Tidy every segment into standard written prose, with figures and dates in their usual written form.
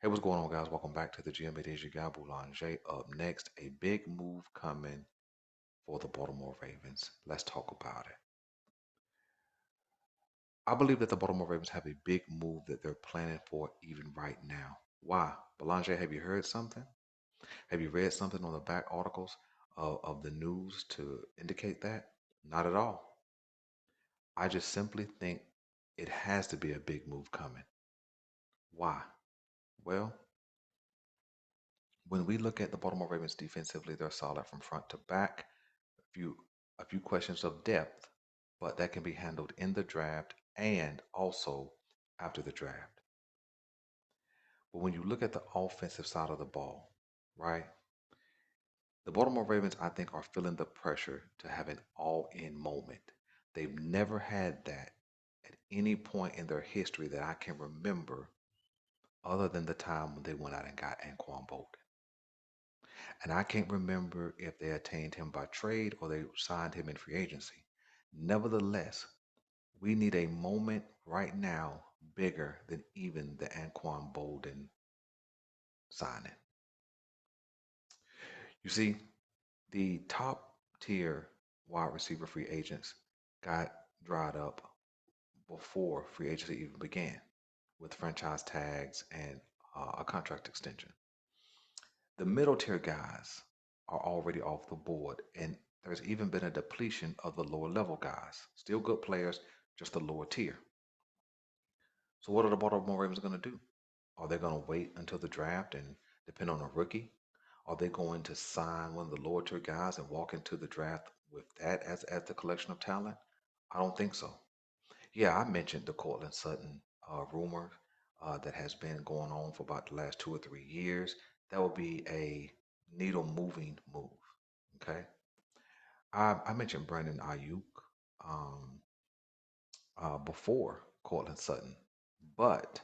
Hey, what's going on, guys? Welcome back to the GM. It is your guy, Boulanger. Up next, a big move coming for the Baltimore Ravens. Let's talk about it. I believe that the Baltimore Ravens have a big move that they're planning for even right now. Why? Boulanger, have you heard something? Have you read something on the back articles of the news to indicate that? Not at all. I just simply think it has to be a big move coming. Why? Well, when we look at the Baltimore Ravens defensively, they're solid from front to back. few a few questions of depth, but that can be handled in the draft and also after the draft. But when you look at the offensive side of the ball, right? The Baltimore Ravens, I think, are feeling the pressure to have an all-in moment. They've never had that at any point in their history that I can remember, other than the time when they went out and got Anquan Bolden. And I can't remember if they attained him by trade or they signed him in free agency. Nevertheless, we need a moment right now bigger than even the Anquan Bolden signing. You see, the top tier wide receiver free agents got dried up before free agency even began with franchise tags and a contract extension. The middle tier guys are already off the board, and there's even been a depletion of the lower level guys. Still good players, just the lower tier. So what are the Baltimore Ravens going to do? Are they going to wait until the draft and depend on a rookie? Are they going to sign one of the lower tier guys and walk into the draft with that as the collection of talent? I don't think so. Yeah, I mentioned the Cortland Sutton rumor that has been going on for about the last 2 or 3 years. That would be a needle moving move. Okay. I mentioned Brandon Ayuk um, before Cortland Sutton, but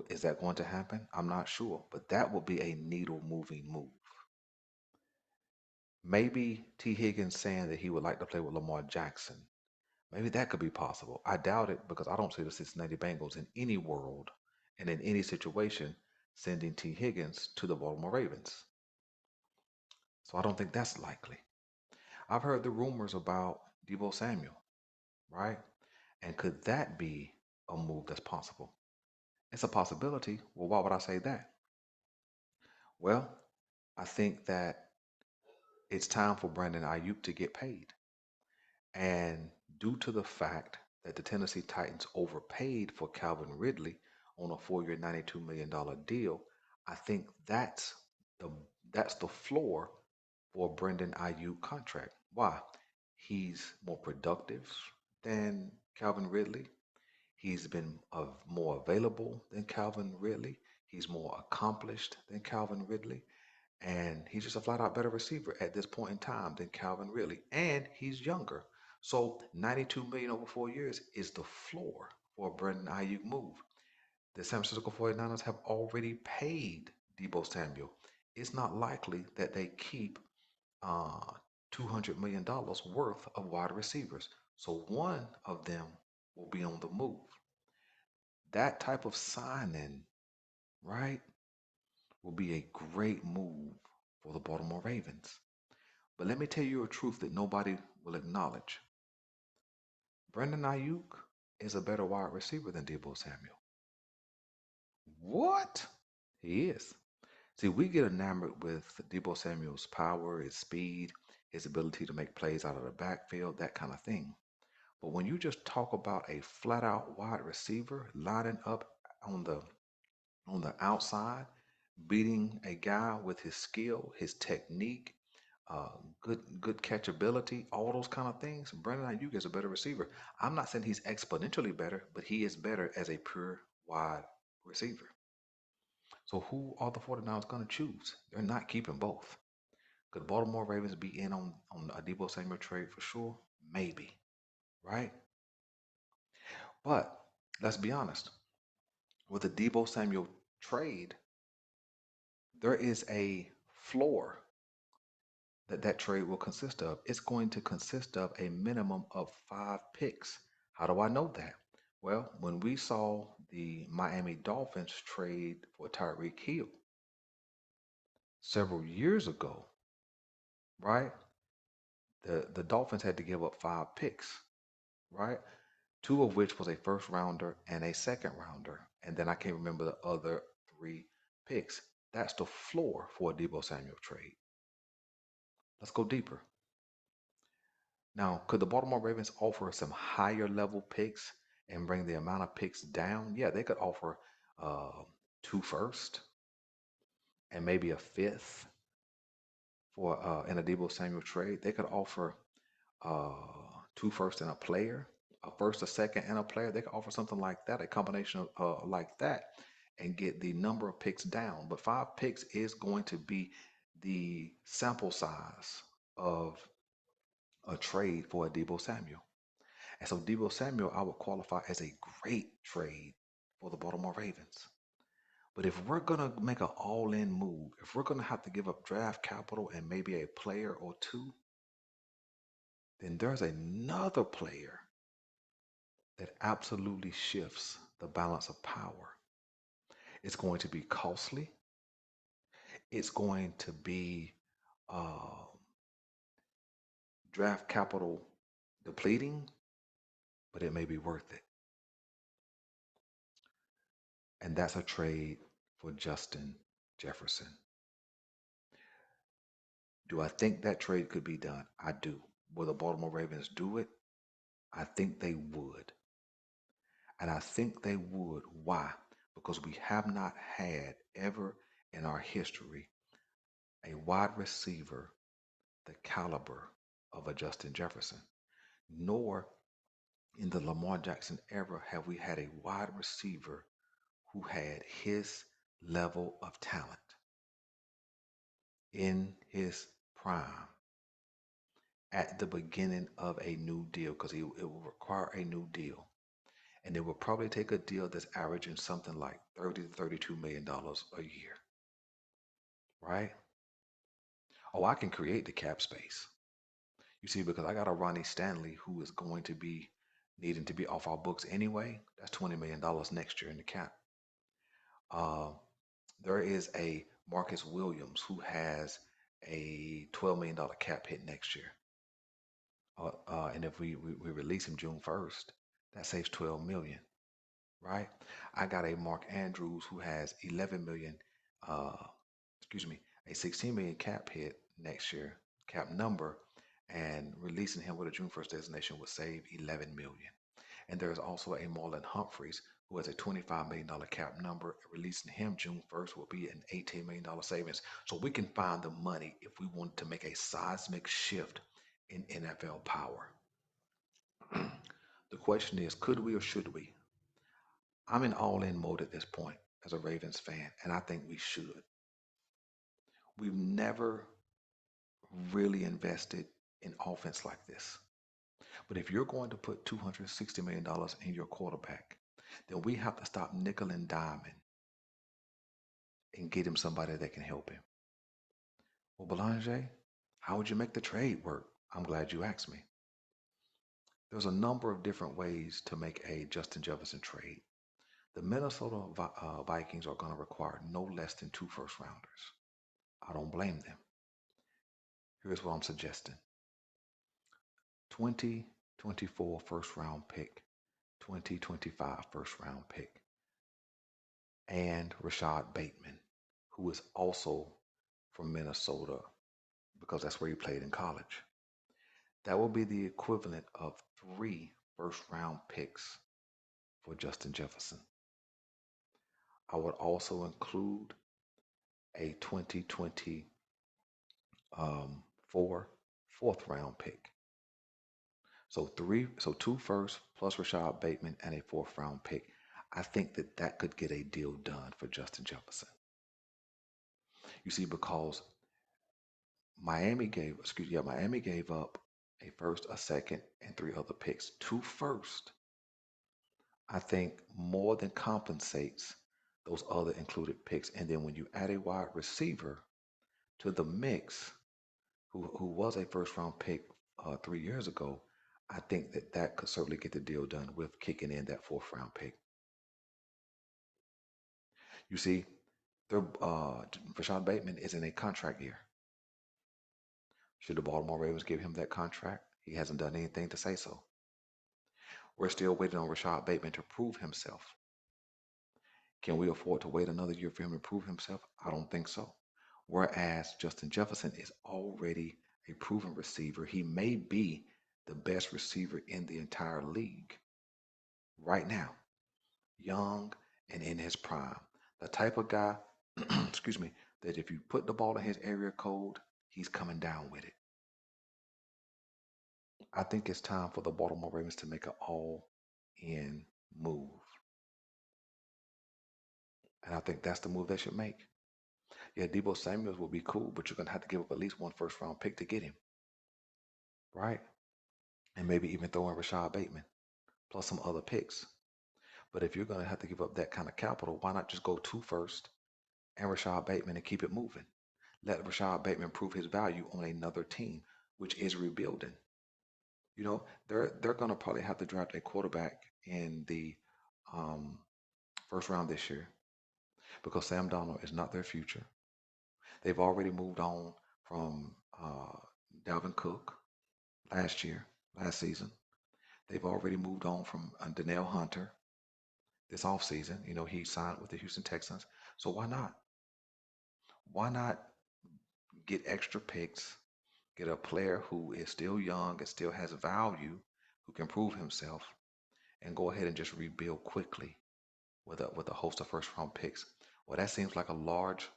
is that going to happen? I'm not sure, but that will be a needle moving move. Maybe T. Higgins saying that he would like to play with Lamar Jackson. Maybe that could be possible. I doubt it because I don't see the Cincinnati Bengals in any world and in any situation sending T. Higgins to the Baltimore Ravens. So I don't think that's likely. I've heard the rumors about Deebo Samuel, right? And could that be a move that's possible? It's a possibility. Well, why would I say that? Well, I think that it's time for Brandon Ayuk to get paid. And due to the fact that the Tennessee Titans overpaid for Calvin Ridley on a 4-year, $92 million deal, I think the that's the floor for Brendan Ayuk contract. Why? He's more productive than Calvin Ridley. He's been more available than Calvin Ridley. He's more accomplished than Calvin Ridley. And he's just a flat out better receiver at this point in time than Calvin Ridley. And he's younger. So 92 million over 4 years is the floor for a Brendan Ayuk move. The San Francisco 49ers have already paid Deebo Samuel. It's not likely that they keep uh, $200 million worth of wide receivers. So one of them will be on the move. That type of signing, right, will be a great move for the Baltimore Ravens. But let me tell you a truth that nobody will acknowledge. Brandon Ayuk is a better wide receiver than Deebo Samuel. What? He is. See, we get enamored with Deebo Samuel's power, his speed, his ability to make plays out of the backfield, that kind of thing. But when you just talk about a flat out wide receiver lining up on the on the outside, beating a guy with his skill, his technique, uh, good catchability, all those kind of things. Brandon Ayuk is a better receiver. I'm not saying he's exponentially better, but he is better as a pure wide receiver. So who are the 49ers going to choose? They're not keeping both. Could Baltimore Ravens be in on a Deebo Samuel trade for sure? Maybe, right? But let's be honest. With the Deebo Samuel trade, there is a floor that trade will consist of. It's going to consist of a minimum of 5 picks. How do I know that? Well, when we saw the Miami Dolphins trade for Tyreek Hill several years ago, right? The Dolphins had to give up 5 picks, right? Two of which was a first rounder and a second rounder. And then I can't remember the other 3 picks. That's the floor for a Deebo Samuel trade. Let's go deeper. Now, could the Baltimore Ravens offer some higher level picks and bring the amount of picks down? Yeah, they could offer uh, 2 first and maybe a fifth for in a Deebo Samuel trade. They could offer 2 first and a player, a first, a second, and a player. They could offer something like that, a combination of like that, and get the number of picks down. But 5 picks is going to be the sample size of a trade for a Deebo Samuel. And so Deebo Samuel, I would qualify as a great trade for the Baltimore Ravens. But if we're going to make an all-in move, if we're going to have to give up draft capital and maybe a player or two, then there's another player that absolutely shifts the balance of power. It's going to be costly. It's going to be uh, draft capital depleting, but it may be worth it. And that's a trade for Justin Jefferson. Do I think that trade could be done? I do. Will the Baltimore Ravens do it? I think they would. And I think they would. Why? Because we have not had ever in our history a wide receiver the caliber of a Justin Jefferson, nor in the Lamar Jackson era have we had a wide receiver who had his level of talent in his prime at the beginning of a new deal, because it will require a new deal. And it will probably take a deal that's averaging something like $30 to $32 million a year, right? Oh, I can create the cap space. You see, because I got a Ronnie Stanley who is going to be needing to be off our books anyway. That's $20 million next year in the cap. Uh, there is a Marcus Williams who has a $12 million cap hit next year. And if we release him June 1st, that saves 12 million, right? I got a Mark Andrews who has 11 million, uh, excuse me, a 16 million cap hit next year, cap number, and releasing him with a June 1st designation would save 11 million. And there's also a Marlon Humphreys who has a $25 million cap number. Releasing him June 1st will be an $18 million savings. So we can find the money if we want to make a seismic shift in NFL power. The question is, could we or should we? I'm in all-in mode at this point as a Ravens fan, and I think we should. We've never really invested in offense like this. But if you're going to put $260 million in your quarterback, then we have to stop nickel and diming and get him somebody that can help him. Well, Belanger, how would you make the trade work? I'm glad you asked me. There's a number of different ways to make a Justin Jefferson trade. The Minnesota Vikings are going to require no less than 2 first rounders. I don't blame them. Here's what I'm suggesting: 2024 first round pick, 2025 first round pick, and Rashad Bateman, who is also from Minnesota because that's where he played in college. That will be the equivalent of 3 first round picks for Justin Jefferson. I would also include a 2024 fourth round pick. So 2 first plus Rashad Bateman and a fourth round pick. I think that could get a deal done for Justin Jefferson. You see, because Miami gave up a first, a second, and 3 other picks. 2 first, I think, more than compensates those other included picks. And then when you add a wide receiver to the mix, who was a first round pick 3 years ago, I think that that could certainly get the deal done with kicking in that fourth round pick. You see, Rashad Bateman is in a contract year. Should the Baltimore Ravens give him that contract? He hasn't done anything to say so. We're still waiting on Rashad Bateman to prove himself. Can we afford to wait another year for him to prove himself? I don't think so. Whereas Justin Jefferson is already a proven receiver. He may be the best receiver in the entire league right now, young and in his prime. The type of guy, excuse me, that if you put the ball in his area code, he's coming down with it. I think it's time for the Baltimore Ravens to make an all-in move. And I think that's the move they should make. Yeah, Deebo Samuels will be cool, but you're going to have to give up at least one first round pick to get him, right? And maybe even throw in Rashad Bateman plus some other picks. But if you're going to have to give up that kind of capital, why not just go two first and Rashad Bateman and keep it moving? Let Rashad Bateman prove his value on another team, which is rebuilding. You know, they're going to probably have to draft a quarterback in the um, first round this year because Sam Darnold is not their future. They've already moved on from Dalvin Cook last season. They've already moved on from Danielle Hunter this offseason. You know, he signed with the Houston Texans. So why not? Why not get extra picks, get a player who is still young and still has value, who can prove himself, and go ahead and just rebuild quickly with a host of first round picks? Well, that seems like a large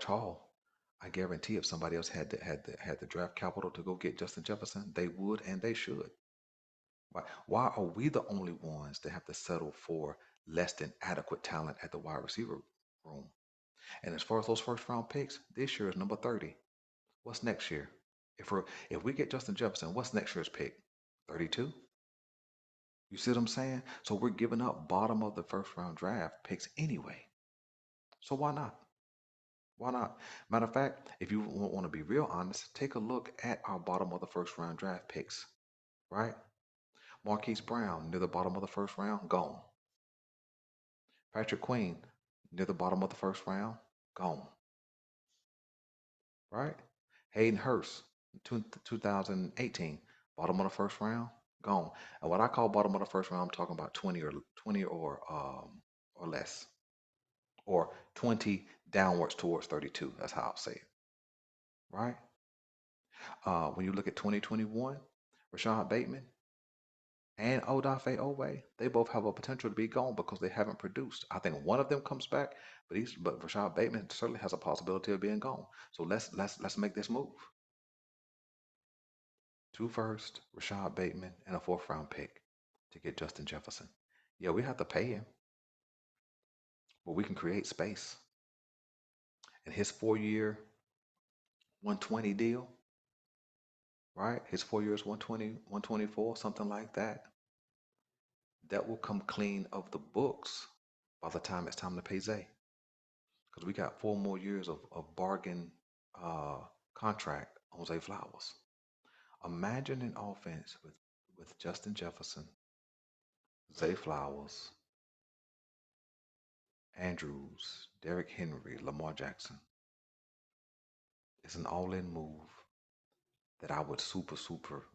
haul. I guarantee if somebody else had the draft capital to go get Justin Jefferson, they would and they should. Why are we the only ones that have to settle for less than adequate talent at the wide receiver room? And as far as those first round picks, this year is number 30. What's next year? If we get Justin Jefferson, what's next year's pick? 32? You see what I'm saying? So we're giving up bottom of the first round draft picks anyway. So why not? Why not? Matter of fact, if you want to be real honest, take a look at our bottom of the first round draft picks, right? Marquise Brown near the bottom of the first round, gone. Patrick Queen near the bottom of the first round, gone. Right? Hayden Hurst, 2018, bottom of the first round, gone. And what I call bottom of the first round, I'm talking about 20 or less, or 20 downwards towards 32. That's how I'll say it. Right? When you look at 2021, Rashad Bateman and Odafe Owe, they both have a potential to be gone because they haven't produced. I think one of them comes back, but Rashad Bateman certainly has a possibility of being gone. So let's make this move. Two first, Rashad Bateman, and a fourth round pick to get Justin Jefferson. Yeah, we have to pay him, but we can create space. And his 4 year, 120 deal, right? His 4 years, 120, 124, something like that. That will come clean of the books by the time it's time to pay Zay. Because we got 4 more years of bargain contract on Zay Flowers. Imagine an offense with Justin Jefferson, Zay Flowers, Andrews, Derrick Henry, Lamar Jackson. It's an all-in move that I would super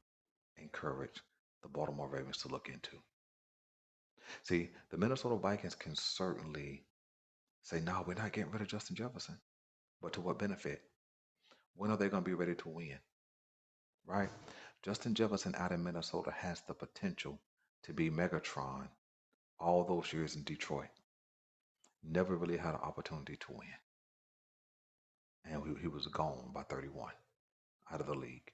encourage the Baltimore Ravens to look into. See, the Minnesota Vikings can certainly say, no, we're not getting rid of Justin Jefferson. But to what benefit? When are they going to be ready to win? Right? Justin Jefferson out in Minnesota has the potential to be Megatron all those years in Detroit. Never really had an opportunity to win. And he was gone by 31 out of the league.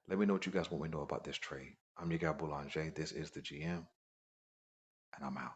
Let me know what you guys want me to know about this trade. I'm your guy Boulanger. This is the GM, and I'm out.